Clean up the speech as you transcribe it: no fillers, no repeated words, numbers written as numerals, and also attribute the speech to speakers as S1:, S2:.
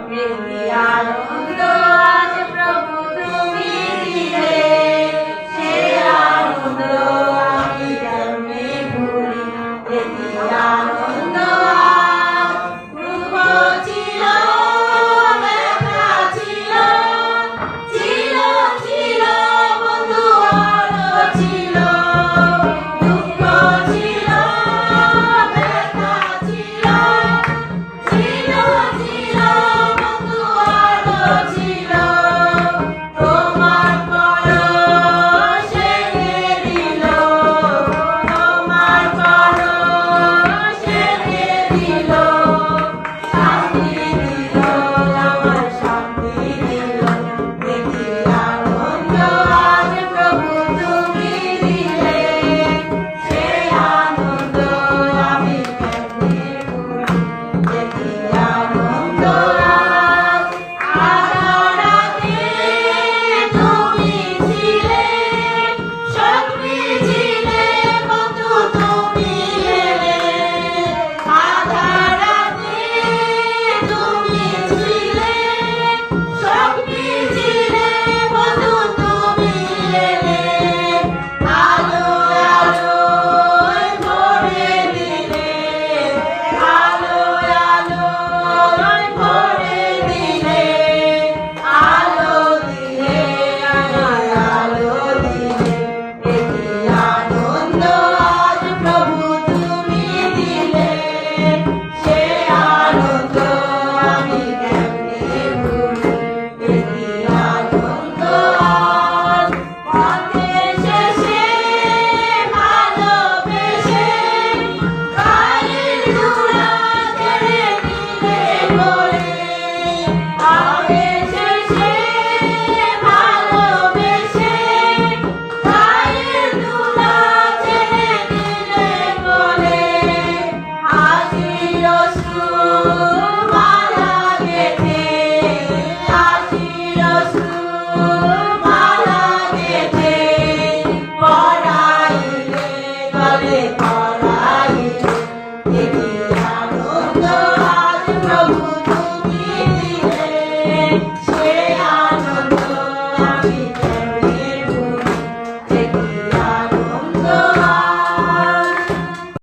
S1: কি আনন্দ আজ প্রভু তুমি দিলে, সে আনন্দ আমি কেমনে ভুলি। কি আনন্দ আজ দুঃখ ছিল, ব্যথা ছিল, ছিল ছিল বন্ধু আলো ছিল, দুঃখ ছিল, ব্যথা ছিল, ছিল ছিল বন্ধু আলো ছিল, তোমার পরশ এনে দিল, তোমার পরশ এনে দিল, শান্তি দিল, আমার শান্তি দিল। দেখি আনন্দ আজ প্রভু তুমি দিলে, সে আনন্দ আমি কেমনে ভুলি। দেখি আনন্দ আজ আধারাতে তুমি ছিলে, শক্তি ছিলে বন্ধু তুমি এলে, আধারাতে তুমি ছিলে, শক্তি ছিলে বন্ধু তুমি এলে, আলো আলোয় ভরে দিলে, আলো আলোয় ভরে দিলে, আলো দিলে, আমার আলো দিলে। কি আনন্দ আজ প্রভু তুমি দিলে, সে আনন্দ আমি কেমনে